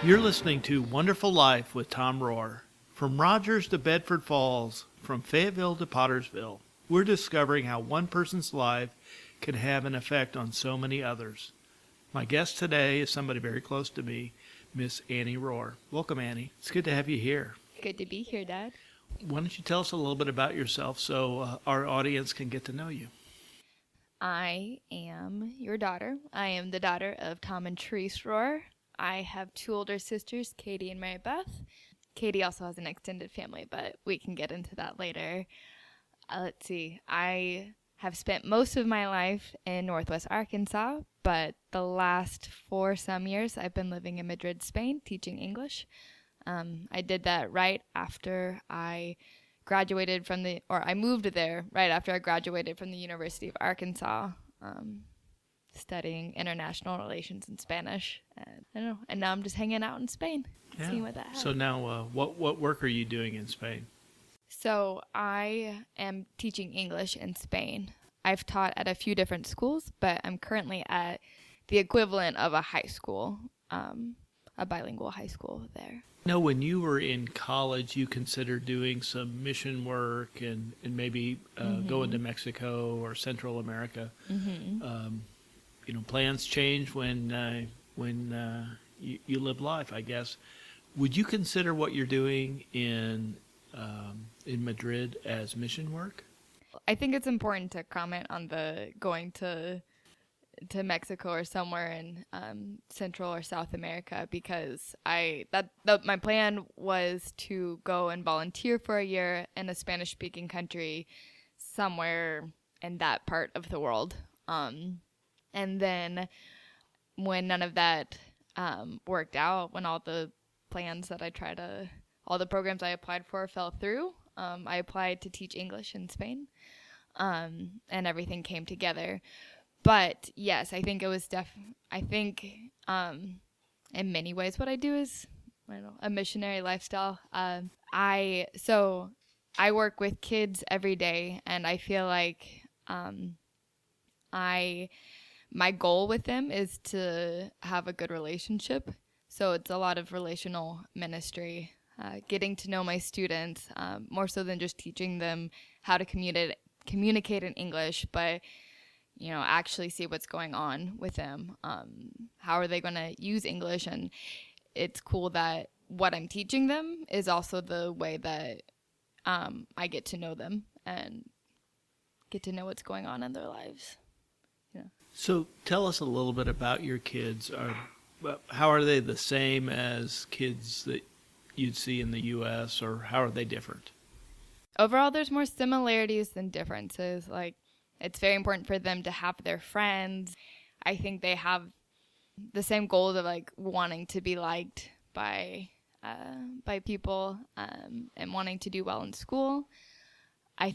You're listening to Wonderful Life with Tom Rohr. From Rogers to Bedford Falls, from Fayetteville to Pottersville, we're discovering how one person's life can have an effect on so many others. My guest today is somebody very close to me, Miss Annie Rohr. Welcome, Annie. It's good to have you here. Good to be here, Dad. Why don't you tell us a little bit about yourself so our audience can get to know you? I am your daughter. I am the daughter of Tom and Therese Rohr. I have two older sisters, Katie and Mary Beth. Katie also has an extended family, but we can get into that later. Let's see. I have spent most of my life in Northwest Arkansas, but the last some years I've been living in Madrid, Spain, teaching English. I did that right after I graduated I moved there right after I graduated from the University of Arkansas, studying international relations and Spanish. And I don't know. And now I'm just hanging out in Spain, seeing what that has. So now, what work are you doing in Spain? So I am teaching English in Spain. I've taught at a few different schools, but I'm currently at the equivalent of a high school, a bilingual high school there. No, when you were in college, you considered doing some mission work and maybe going to Mexico or Central America. Plans change when you live life, I guess. Would you consider what you're doing in Madrid as mission work? I think it's important to comment on the going to Mexico or somewhere in Central or South America, because my plan was to go and volunteer for a year in a Spanish-speaking country somewhere in that part of the world. And then when none of that worked out, when all the plans that all the programs I applied for fell through, I applied to teach English in Spain, and everything came together. But yes, I think it was in many ways what I do is, a missionary lifestyle. I work with kids every day, and I feel like my goal with them is to have a good relationship. So it's a lot of relational ministry, getting to know my students, more so than just teaching them how to communicate in English, but actually see what's going on with them. How are they going to use English? And it's cool that what I'm teaching them is also the way that I get to know them and get to know what's going on in their lives. So tell us a little bit about your kids. How are they the same as kids that you'd see in the U.S., or how are they different? Overall, there's more similarities than differences. Like, it's very important for them to have their friends. I think they have the same goals of wanting to be liked by people, and wanting to do well in school. I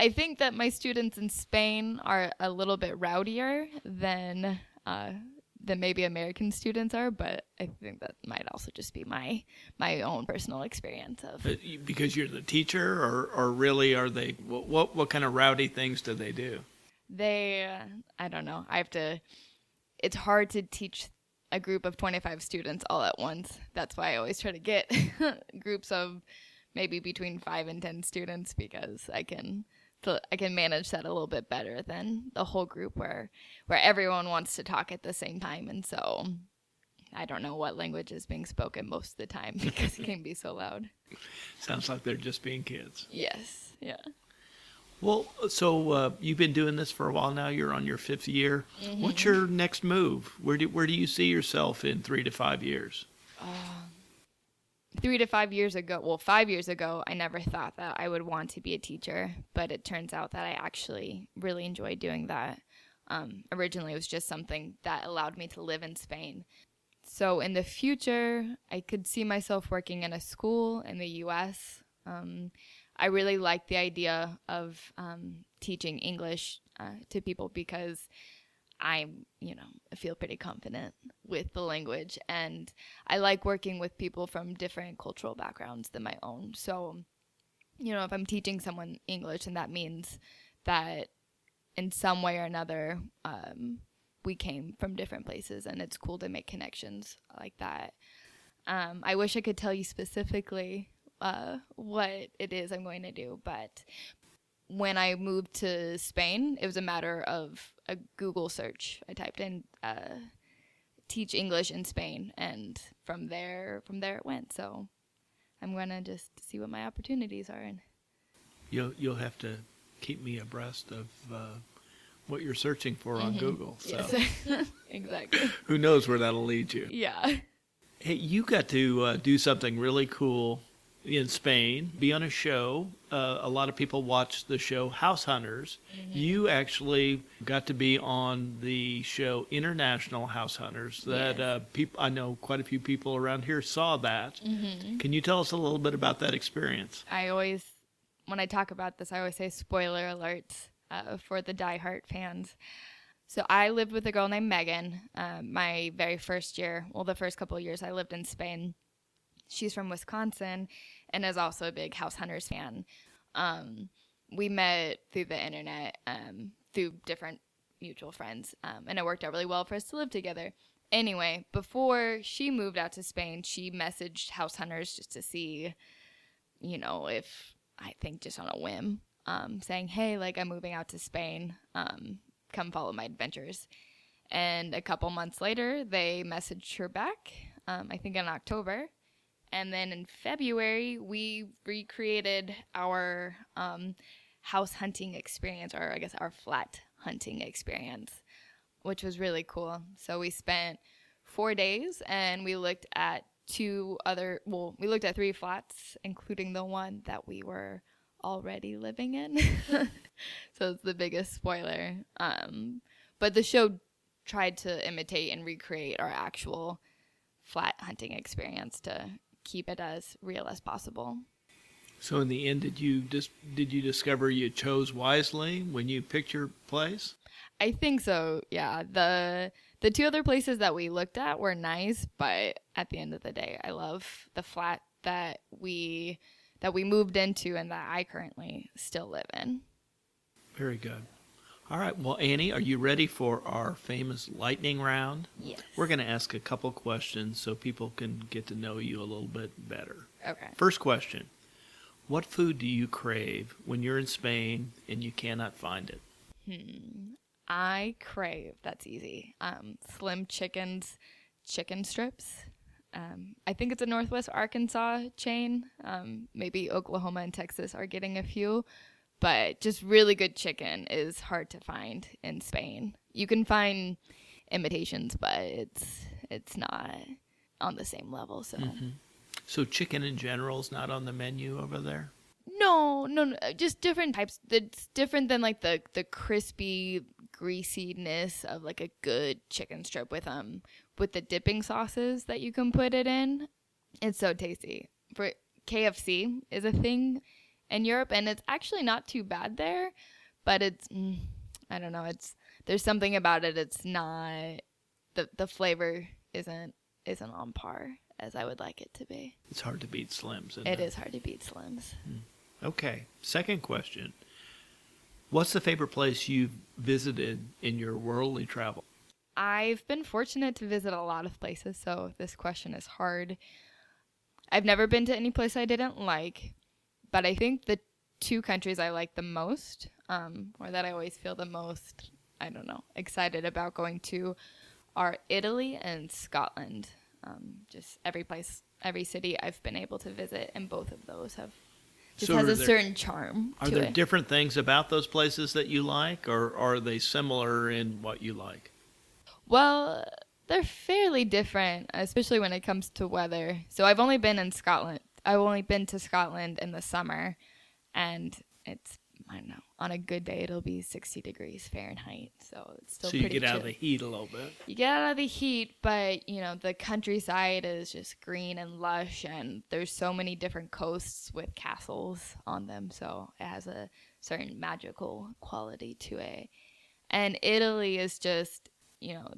think that my students in Spain are a little bit rowdier than maybe American students are, but I think that might also just be my own personal experience of. Because you're the teacher, or really are they? What kind of rowdy things do they do? I don't know. It's hard to teach a group of 25 students all at once. That's why I always try to get groups of maybe between 5 and 10 students, because I can manage that a little bit better than the whole group where everyone wants to talk at the same time. And so I don't know what language is being spoken most of the time because it can be so loud. Sounds like they're just being kids. Yes. Yeah. Well, so you've been doing this for a while now. You're on your 5th year. What's your next move? Where do you see yourself in 3 to 5 years? 3 to 5 years ago, 5 years ago, I never thought that I would want to be a teacher, but it turns out that I actually really enjoy doing that. Originally, it was just something that allowed me to live in Spain. So in the future, I could see myself working in a school in the U.S. I really like the idea of teaching English to people because I feel pretty confident with the language, and I like working with people from different cultural backgrounds than my own. So, if I'm teaching someone English, and that means that in some way or another, we came from different places, and it's cool to make connections like that. I wish I could tell you specifically what it is I'm going to do, but when I moved to Spain, it was a matter of a Google search. I typed in teach English in Spain, and from there it went. So I'm going to just see what my opportunities are. And You'll have to keep me abreast of what you're searching for on Google. So yes. Exactly. who knows where that'll lead you. Yeah. Hey, you got to do something really cool in Spain, be on a show. A lot of people watch the show House Hunters. You actually got to be on the show International House Hunters. That I know quite a few people around here saw that. Can you tell us a little bit about that experience? When I talk about this, I always say spoiler alert for the diehard fans. So I lived with a girl named Megan my very first year. Well, the first couple of years I lived in Spain. She's from Wisconsin and is also a big House Hunters fan. We met through the internet, through different mutual friends, and it worked out really well for us to live together. Anyway, before she moved out to Spain, she messaged House Hunters just to see, if I think just on a whim, saying, hey, like I'm moving out to Spain, come follow my adventures. And a couple months later, they messaged her back, I think in October. And then in February, we recreated our house hunting experience, or I guess our flat hunting experience, which was really cool. So we spent 4 days and we looked at we looked at 3 flats, including the one that we were already living in. So it's the biggest spoiler. But the show tried to imitate and recreate our actual flat hunting experience to keep it as real as possible. So in the end, did you discover you chose wisely when you picked your place? I think so, yeah. The 2 other places that we looked at were nice, but at the end of the day, I love the flat that we moved into and that I currently still live in. Very good. All right. Well, Annie, are you ready for our famous lightning round? Yes. We're going to ask a couple questions so people can get to know you a little bit better. Okay. First question. What food do you crave when you're in Spain and you cannot find it? I crave, that's easy, Slim Chicken's chicken strips. I think it's a Northwest Arkansas chain. Maybe Oklahoma and Texas are getting a few. But just really good chicken is hard to find in Spain. You can find imitations, but it's not on the same level. So, So chicken in general is not on the menu over there? No, just different types. It's different than like the crispy greasiness of like a good chicken strip with the dipping sauces that you can put it in. It's so tasty. For KFC is a thing in Europe, and it's actually not too bad there, but it's I don't know, there's something about it. It's not the flavor isn't on par as I would like it to be. It's hard to beat Slims, isn't It is hard to beat Slims. Okay. Second question. What's the favorite place you've visited in your worldly travel? I've been fortunate to visit a lot of places, so this question is hard. I've never been to any place I didn't like, but I think the 2 countries I like the most, or that I always feel the most, I don't know, excited about going to, are Italy and Scotland. Just every city I've been able to visit, and both of those has a certain charm to it. Are there different things about those places that you like, or are they similar in what you like? Well, they're fairly different, especially when it comes to weather. So I've only been to Scotland in the summer, and it's, I don't know, on a good day it'll be 60 degrees Fahrenheit, so it's still pretty chill. So you get out of the heat a little bit. You get out of the heat, but, the countryside is just green and lush, and there's so many different coasts with castles on them, so it has a certain magical quality to it. And Italy is just,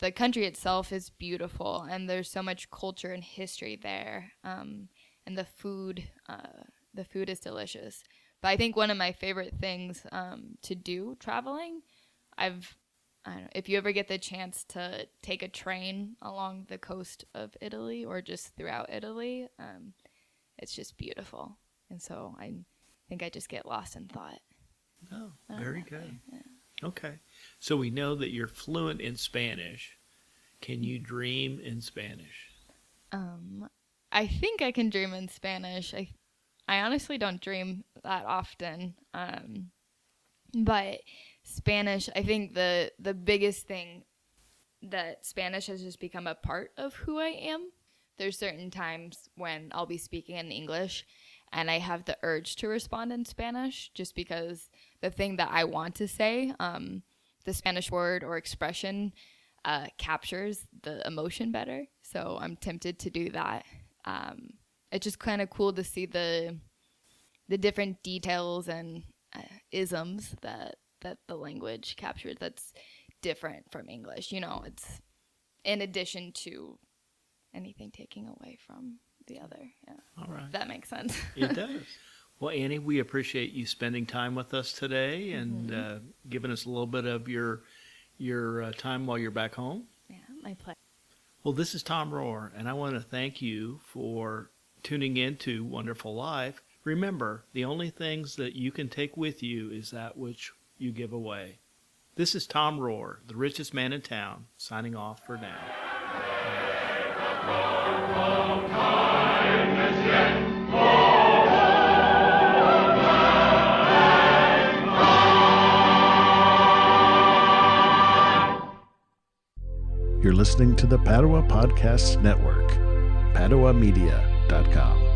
the country itself is beautiful, and there's so much culture and history there, and the food is delicious. But I think one of my favorite things to do traveling, I've I don't know, if you ever get the chance to take a train along the coast of Italy or just throughout Italy, it's just beautiful. And so I think I just get lost in thought. Oh, very good. Yeah. Okay. So we know that you're fluent in Spanish. Can you dream in Spanish? I think I can dream in Spanish. I honestly don't dream that often. But Spanish, I think the biggest thing that Spanish has just become a part of who I am. There's certain times when I'll be speaking in English and I have the urge to respond in Spanish just because the thing that I want to say, the Spanish word or expression captures the emotion better. So I'm tempted to do that. It's just kind of cool to see the different details and isms that the language captures that's different from English. You know, it's in addition to anything taking away from the other. Yeah. All right. If that makes sense. It does. Well, Annie, we appreciate you spending time with us today and giving us a little bit of your time while you're back home. Yeah, my pleasure. Well, this is Tom Rohr, and I want to thank you for tuning in to Wonderful Life. Remember, the only things that you can take with you is that which you give away. This is Tom Rohr, the richest man in town, signing off for now. You're listening to the Padua Podcast Network, PaduaMedia.com.